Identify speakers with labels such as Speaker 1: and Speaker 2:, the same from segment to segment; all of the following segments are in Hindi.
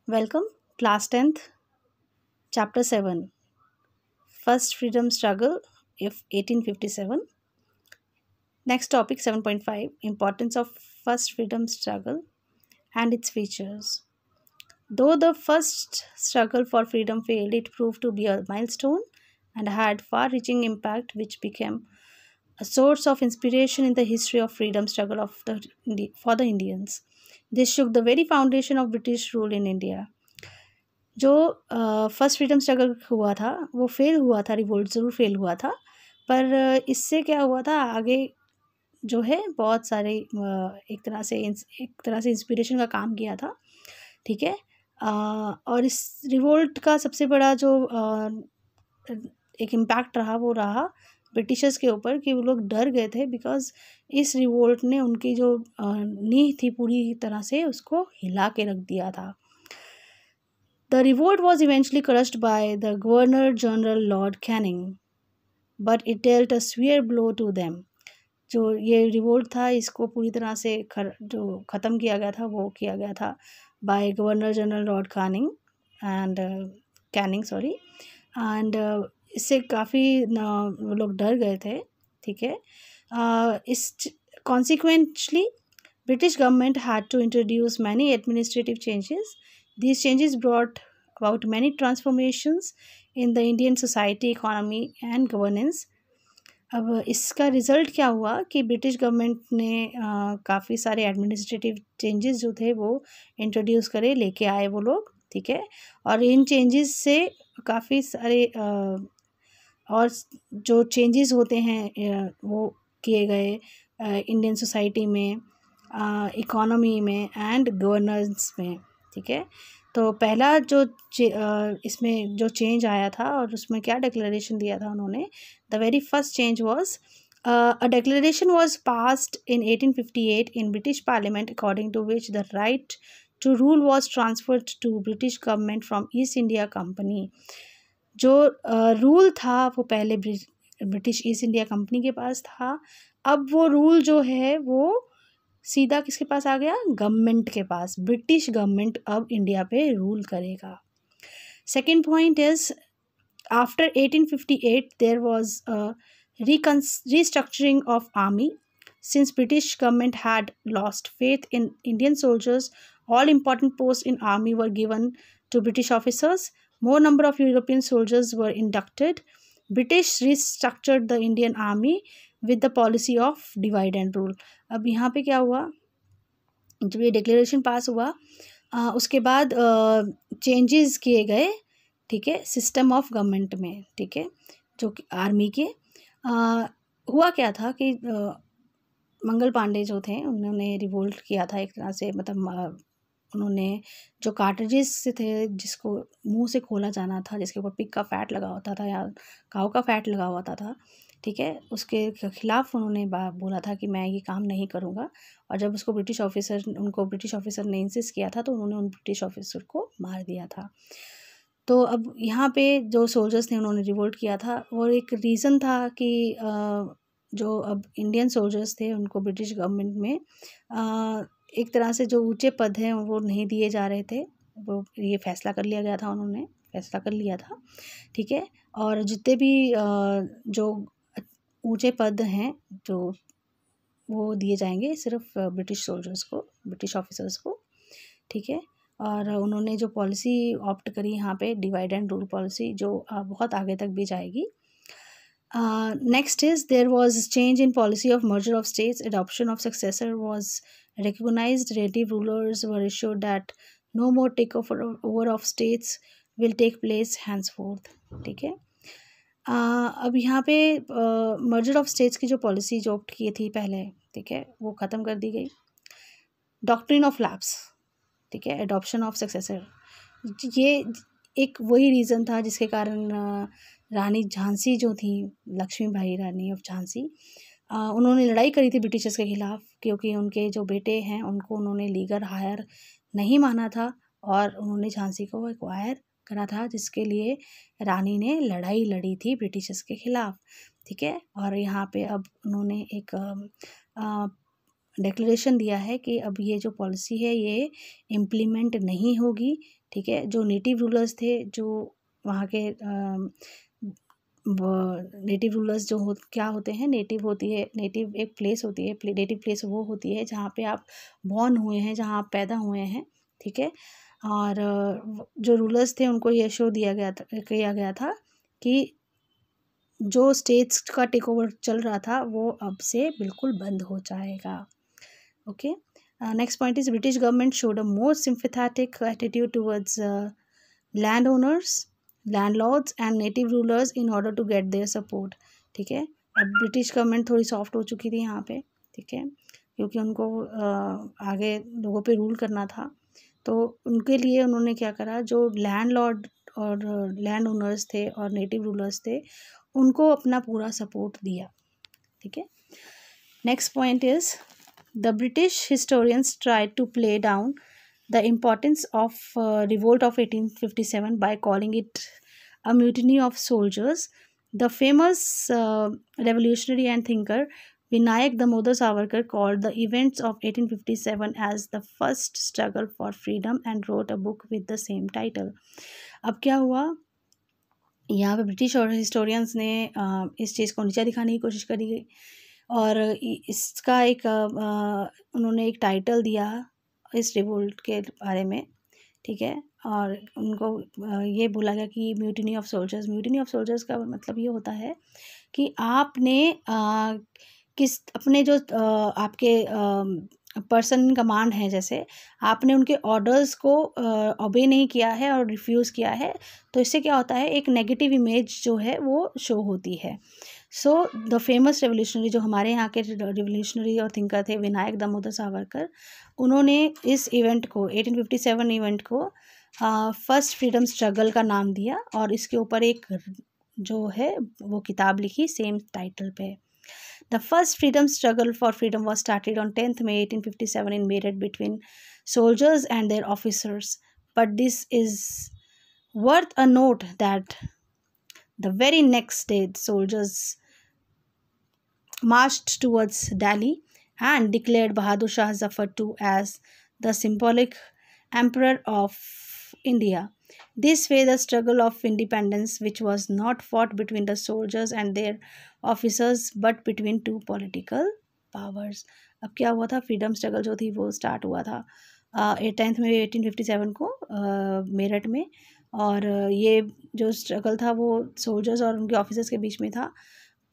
Speaker 1: Welcome, Class 10th, Chapter 7 First Freedom Struggle of 1857. Next topic 7.5 Importance of First Freedom Struggle and its features. Though the first struggle for freedom failed, it proved to be a milestone and had far reaching impact, which became a source of inspiration in the history of freedom struggle for the Indians. This shook the very foundation of British rule in India. जो फर्स्ट फ्रीडम स्ट्रगल हुआ था वो फेल हुआ था, रिवोल्ट ज़रूर फेल हुआ था, पर इससे क्या हुआ था आगे जो है बहुत सारे एक तरह से इंस्पिरेशन का काम किया था। ठीक है। और इस रिवोल्ट का सबसे बड़ा जो एक इम्पैक्ट रहा वो रहा ब्रिटिशर्स के ऊपर कि वो लोग डर गए थे, बिकॉज इस रिवोल्ट ने उनकी जो नींव थी पूरी तरह से उसको हिला के रख दिया था। The revolt was eventually crushed by the Governor General Lord Canning, but it dealt a severe blow to them. जो ये रिवोल्ट था इसको पूरी तरह से जो ख़त्म किया गया था वो किया गया था by governor general lord Canning and इससे काफ़ी वो लोग डर गए थे। ठीक है। इस consequently British government had to introduce many administrative changes. These changes brought about many transformations in the Indian society, economy and governance. अब इसका रिज़ल्ट क्या हुआ कि ब्रिटिश गवर्नमेंट ने काफ़ी सारे एडमिनिस्ट्रेटिव चेंजेस जो थे वो इंट्रोड्यूस करे, लेके आए वो लोग। ठीक है। और इन चेंजेस से काफ़ी सारे और जो चेंजेस होते हैं वो किए गए इंडियन सोसाइटी में, इकोनॉमी में एंड गवर्नेंस में। ठीक है। तो पहला जो इसमें जो चेंज आया था और उसमें क्या डिक्लेरेशन दिया था उन्होंने, the very first change was a declaration was passed in 1858 in British parliament according to which the right to rule was transferred to British government from East India company. जो रूल था वो पहले ब्रिटिश ईस्ट इंडिया कंपनी के पास था, अब वो रूल जो है वो सीधा किसके पास आ गया, गवर्नमेंट के पास। ब्रिटिश गवर्नमेंट अब इंडिया पे रूल करेगा। Second point is after 1858 there was restructuring of army. Since British government had lost faith in Indian soldiers, all important posts in army were given to British officers. More number of European soldiers were inducted. British restructured the Indian army with the policy of divide and rule. अब यहाँ पे क्या हुआ, जब ये डिक्लेरेशन पास हुआ उसके बाद चेंजेस किए गए। ठीक है। सिस्टम ऑफ गवर्नमेंट में। ठीक है। जो कि आर्मी के हुआ क्या था कि मंगल पांडे जो थे उन्होंने रिवोल्ट किया था एक तरह से, मतलब उन्होंने जो कार्ट्रिजेस थे जिसको मुंह से खोला जाना था, जिसके ऊपर पिग का फैट लगा होता था या काऊ का फैट लगा होता था। ठीक है। उसके खिलाफ उन्होंने बोला था कि मैं ये काम नहीं करूँगा, और जब उनको ब्रिटिश ऑफिसर ने इंसिस्ट किया था तो उन्होंने उन ब्रिटिश ऑफिसर को मार दिया था। तो अब यहाँ पे जो सोल्जर्स थे उन्होंने रिवोल्ट किया था, और एक रीज़न था कि जो अब इंडियन सोल्जर्स थे उनको ब्रिटिश गवर्नमेंट में एक तरह से जो ऊंचे पद हैं वो नहीं दिए जा रहे थे। वो ये फैसला कर लिया गया था, उन्होंने फैसला कर लिया था। ठीक है। और जितने भी जो ऊंचे पद हैं जो वो दिए जाएंगे सिर्फ ब्रिटिश सोल्जर्स को, ब्रिटिश ऑफिसर्स को। ठीक है। और उन्होंने जो पॉलिसी ऑप्ट करी यहाँ पे डिवाइड एंड रूल पॉलिसी, जो बहुत आगे तक भी जाएगी। Next is there was change in policy of merger of states, adoption of successor was recognized, relative rulers were assured that no more takeover of states will take place henceforth. ठीक है। अब यहाँ पे मर्जर ऑफ स्टेट्स की जो पॉलिसी जो ऑप्ट की थी पहले, ठीक है, वो ख़त्म कर दी गई। डॉक्ट्रिन ऑफ लैप्स, ठीक है, एडॉप्शन ऑफ सक्सेसर, ये एक वही रीज़न था जिसके कारण रानी झांसी जो थी, लक्ष्मीबाई रानी ऑफ झांसी, उन्होंने लड़ाई करी थी ब्रिटिशर्स के ख़िलाफ़, क्योंकि उनके जो बेटे हैं उनको उन्होंने लीगल हायर नहीं माना था और उन्होंने झांसी को एक्वायर करा था, जिसके लिए रानी ने लड़ाई लड़ी थी ब्रिटिशर्स के ख़िलाफ़। ठीक है। और यहाँ पे अब उन्होंने एक डिक्लेरेशन दिया है कि अब ये जो पॉलिसी है ये इम्प्लीमेंट नहीं होगी, ठीक है। जो नेटिव रूलर्स थे, जो वहाँ के नेटिव रूलर्स जो क्या होते हैं, नेटिव एक प्लेस होती है, नेटिव प्लेस वो होती है जहाँ पे आप बॉर्न हुए हैं, जहाँ आप पैदा हुए हैं, ठीक है। और जो रूलर्स थे उनको ये शो किया गया था कि जो स्टेट्स का टेक ओवर चल रहा था वो अब से बिल्कुल बंद हो जाएगा। Okay, next point is British government showed a more sympathetic attitude towards land owners, landlords and native rulers in order to get their support, ठीक है। अब ब्रिटिश गवर्नमेंट थोड़ी सॉफ्ट हो चुकी थी यहाँ पे, ठीक है, क्योंकि उनको आगे लोगों पे रूल करना था। तो उनके लिए उन्होंने क्या करा, जो लैंडलॉर्ड और लैंड ओनर्स थे और नेटिव रूलर्स थे उनको अपना पूरा सपोर्ट दिया, ठीक है। Next point is the British historians tried to play down the importance of revolt of 1857 by calling it a mutiny of soldiers. The famous revolutionary and thinker Vinayak Damodar Savarkar called the events of 1857 as the first struggle for freedom and wrote a book with the same title. अब क्या हुआ, यहाँ पे ब्रिटिश और हिस्टोरियंस ने इस चीज़ को नीचा दिखाने की कोशिश करी और इसका एक उन्होंने एक टाइटल दिया इस रिवोल्ट के बारे में, ठीक है। और उनको ये बोला गया कि mutiny of soldiers, mutiny of soldiers का मतलब ये होता है कि आपने किस अपने जो आपके पर्सन इन कमांड है, जैसे आपने उनके ऑर्डर्स को ओबे नहीं किया है और रिफ्यूज़ किया है, तो इससे क्या होता है, एक नेगेटिव इमेज जो है वो शो होती है। सो द फेमस रेवोल्यूशनरी, जो हमारे यहाँ के रेवोल्यूशनरी और थिंकर थे विनायक दामोदर सावरकर, उन्होंने इस इवेंट को 1857 इवेंट को फर्स्ट फ्रीडम स्ट्रगल का नाम दिया और इसके ऊपर एक जो है वो किताब लिखी सेम टाइटल पे। The first freedom struggle for freedom was started on 10th May 1857 in Meerut between soldiers and their officers. But this is worth a note that the very next day soldiers marched towards Delhi and declared Bahadur Shah Zafar II as the symbolic emperor of India. This way the struggle of independence, which was not fought between the soldiers and their officers but between two political powers. अब क्या हुआ था, फ्रीडम स्ट्रगल जो थी वो स्टार्ट हुआ था 10 मई 1857 को मेरठ में, और ये जो स्ट्रगल था वो सोल्जर्स और उनके ऑफिसर्स के बीच में था,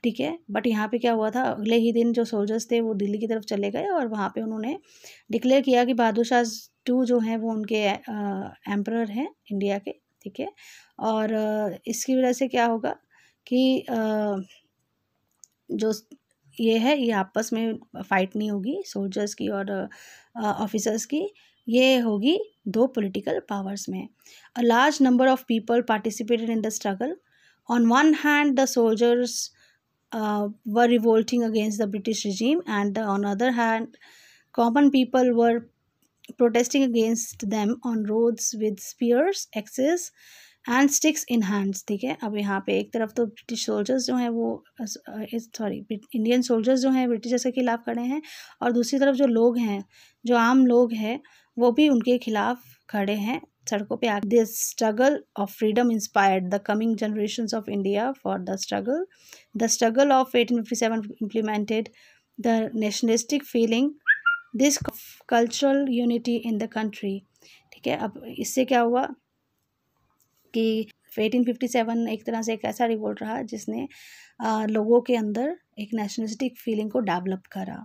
Speaker 1: ठीक है। बट यहाँ पे क्या हुआ था, अगले ही दिन जो सोल्जर्स थे वो दिल्ली की तरफ चले गए और वहाँ पे उन्होंने डिक्लेयर किया कि बहादुर शाह II जो हैं वो उनके एम्परर हैं इंडिया के, ठीक है। और इसकी वजह से क्या होगा कि जो ये है ये आपस में फाइट नहीं होगी सोल्जर्स की और ऑफिसर्स की, ये होगी दो पॉलिटिकल पावर्स में। A large number of people participated in the struggle. On one hand the soldiers were revolting against the British regime, and on the other hand common people were protesting against them on roads with spears, axes and sticks in hands, ठीक है। अब यहाँ पे एक तरफ तो ब्रिटिश सोल्जर्स जो हैं वो इंडियन सोल्जर्स जो हैं ब्रिटिशर्स के खिलाफ खड़े हैं और दूसरी तरफ जो लोग हैं, जो आम लोग हैं, वो भी उनके खिलाफ खड़े हैं सड़कों पे आके। This struggle of freedom inspired the coming generations of India for the struggle. The struggle of 1857 implemented the nationalistic feeling, this cultural unity in the country, ठीक है। अब इससे क्या हुआ कि 1857 एक तरह से एक ऐसा रिवोल्ट रहा जिसने लोगों के अंदर एक नेशनलिस्टिक फीलिंग को डेवलप करा।